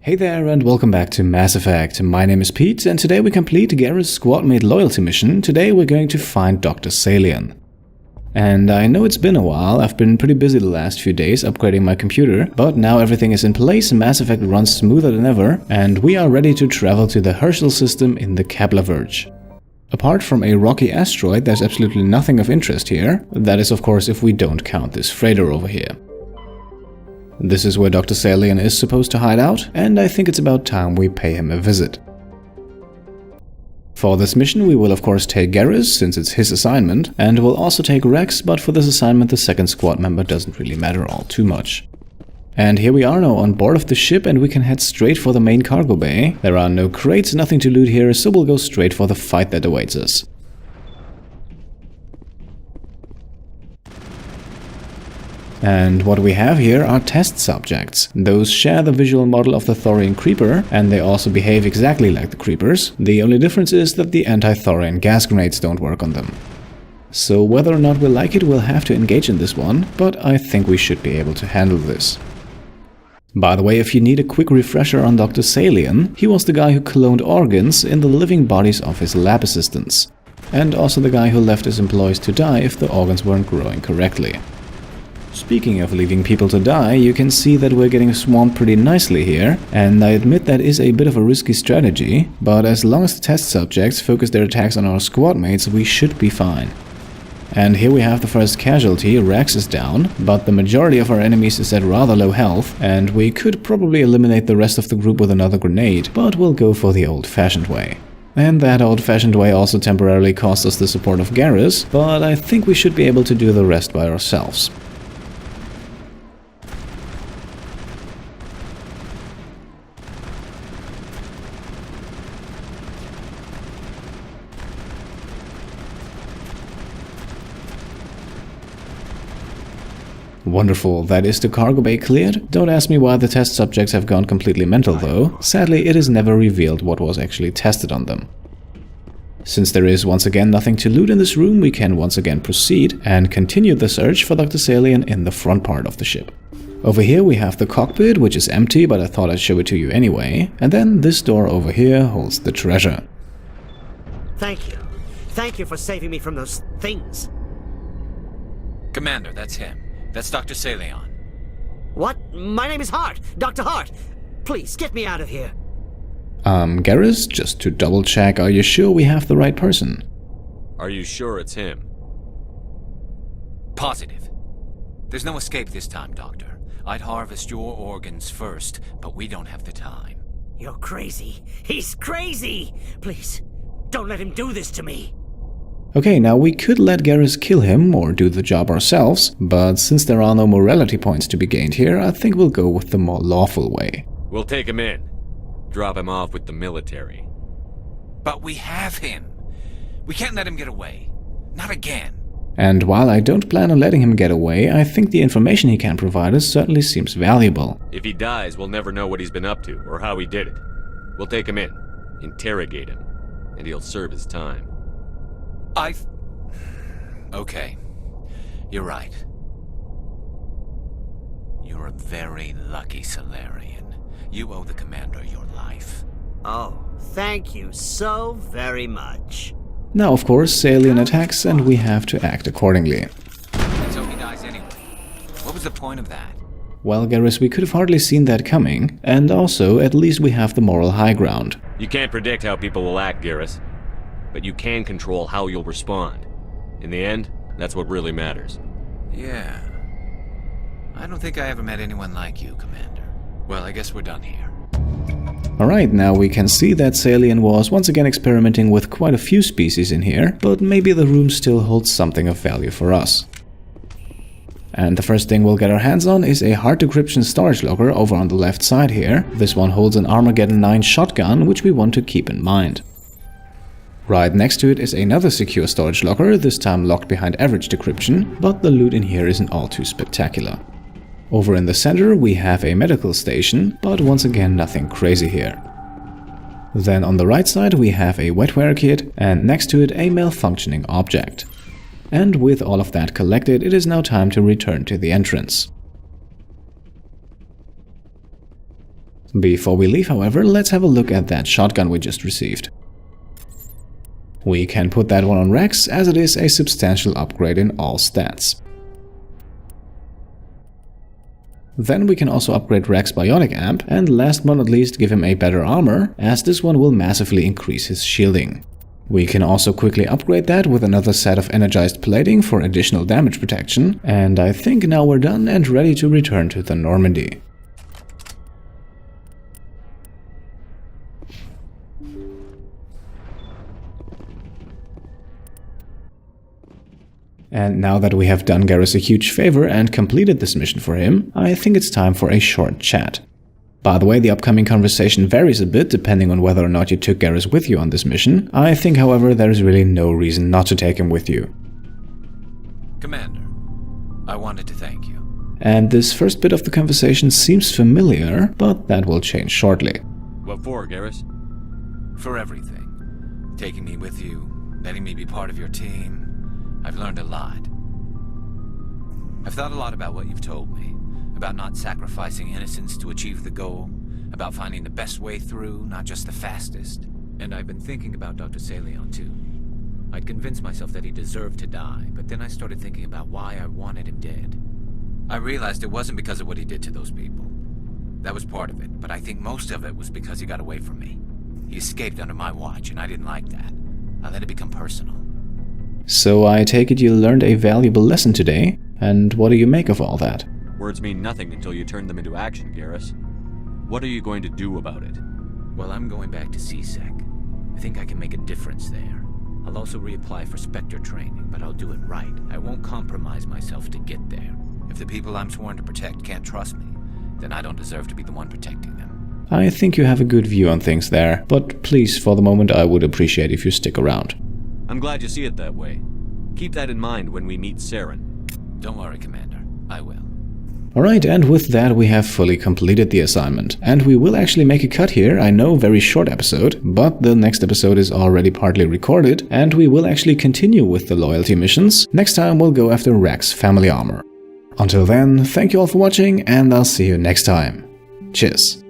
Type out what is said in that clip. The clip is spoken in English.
Hey there and welcome back to Mass Effect. My name is Pete and today we complete Garrus' squadmate loyalty mission. Today we're going to find Dr. Saleon. And I know it's been a while, I've been pretty busy the last few days upgrading my computer, but now everything is in place, Mass Effect runs smoother than ever, and we are ready to travel to the Herschel system in the Kepler Verge. Apart from a rocky asteroid, there's absolutely nothing of interest here. That is of course if we don't count this freighter over here. This is where Dr. Saleon is supposed to hide out, and I think it's about time we pay him a visit. For this mission we will of course take Garrus, since it's his assignment, and we'll also take Rex, but for this assignment the second squad member doesn't really matter all too much. And here we are now on board of the ship and we can head straight for the main cargo bay. There are no crates, nothing to loot here, so we'll go straight for the fight that awaits us. And what we have here are test subjects. Those share the visual model of the Thorian creeper, and they also behave exactly like the creepers. The only difference is that the anti-Thorian gas grenades don't work on them. So whether or not we like it, we'll have to engage in this one, but I think we should be able to handle this. By the way, if you need a quick refresher on Dr. Saleon, he was the guy who cloned organs in the living bodies of his lab assistants. And also the guy who left his employees to die if the organs weren't growing correctly. Speaking of leaving people to die, you can see that we're getting swamped pretty nicely here, and I admit that is a bit of a risky strategy, but as long as the test subjects focus their attacks on our squad mates, we should be fine. And here we have the first casualty. Rex is down, but the majority of our enemies is at rather low health, and we could probably eliminate the rest of the group with another grenade, but we'll go for the old-fashioned way. And that old-fashioned way also temporarily cost us the support of Garrus, but I think we should be able to do the rest by ourselves. Wonderful, that is the cargo bay cleared. Don't ask me why the test subjects have gone completely mental though. Sadly, it is never revealed what was actually tested on them. Since there is once again nothing to loot in this room, we can once again proceed and continue the search for Dr. Saleon in the front part of the ship. Over here we have the cockpit, which is empty, but I thought I'd show it to you anyway. And then this door over here holds the treasure. Thank you. Thank you for saving me from those things. Commander, that's him. That's Dr. Saleon. What? My name is Hart. Dr. Hart. Please, get me out of here. Garrus, just to double check, are you sure we have the right person? Are you sure it's him? Positive. There's no escape this time, Doctor. I'd harvest your organs first, but we don't have the time. You're crazy. He's crazy! Please, don't let him do this to me. Okay, now we could let Garrus kill him or do the job ourselves, but since there are no morality points to be gained here, I think we'll go with the more lawful way. We'll take him in. Drop him off with the military. But we have him. We can't let him get away. Not again. And while I don't plan on letting him get away, I think the information he can provide us certainly seems valuable. If he dies, we'll never know what he's been up to or how he did it. We'll take him in, interrogate him, and he'll serve his time. Okay. You're right. You're a very lucky Salarian. You owe the Commander your life. Oh, thank you so very much. Now, of course, Saleon attacks and we have to act accordingly. And so he dies anyway. What was the point of that? Well, Garrus, we could have hardly seen that coming, and also, at least we have the moral high ground. You can't predict how people will act, Garrus. But you can control how you'll respond. In the end, that's what really matters. Yeah. I don't think I ever met anyone like you, Commander. Well, I guess we're done here. Alright, now we can see that Saleon was once again experimenting with quite a few species in here, but maybe the room still holds something of value for us. And the first thing we'll get our hands on is a hard decryption storage locker over on the left side here. This one holds an Armageddon 9 shotgun, which we want to keep in mind. Right next to it is another secure storage locker, this time locked behind average decryption, but the loot in here isn't all too spectacular. Over in the center we have a medical station, but once again nothing crazy here. Then on the right side we have a wetware kit, and next to it a malfunctioning object. And with all of that collected, it is now time to return to the entrance. Before we leave, however, let's have a look at that shotgun we just received. We can put that one on Rex, as it is a substantial upgrade in all stats. Then we can also upgrade Rex Bionic Amp, and last but not least give him a better armor, as this one will massively increase his shielding. We can also quickly upgrade that with another set of energized plating for additional damage protection, and I think now we're done and ready to return to the Normandy. And now that we have done Garrus a huge favor and completed this mission for him, I think it's time for a short chat. By the way, the upcoming conversation varies a bit depending on whether or not you took Garrus with you on this mission. I think, however, there is really no reason not to take him with you. Commander, I wanted to thank you. And this first bit of the conversation seems familiar, but that will change shortly. What for, Garrus? For everything. Taking me with you, letting me be part of your team. I've learned a lot. I've thought a lot about what you've told me, about not sacrificing innocence to achieve the goal, about finding the best way through, not just the fastest. And I've been thinking about Dr. Saleon too. I'd convinced myself that he deserved to die, but then I started thinking about why I wanted him dead. I realized it wasn't because of what he did to those people. That was part of it, but I think most of it was because he got away from me. He escaped under my watch, and I didn't like that. I let it become personal. So I take it you learned a valuable lesson today, and what do you make of all that? Words mean nothing until you turn them into action, Garrus. What are you going to do about it? Well, I'm going back to C-Sec. I think I can make a difference there. I'll also reapply for Spectre training, but I'll do it right. I won't compromise myself to get there. If the people I'm sworn to protect can't trust me, then I don't deserve to be the one protecting them. I think you have a good view on things there, but please, for the moment, I would appreciate if you stick around. I'm glad you see it that way. Keep that in mind when we meet Saren. Don't worry, Commander. I will. Alright, and with that we have fully completed the assignment. And we will actually make a cut here, I know, very short episode, but the next episode is already partly recorded, and we will actually continue with the loyalty missions. Next time we'll go after Rex family armor. Until then, thank you all for watching, and I'll see you next time. Cheers.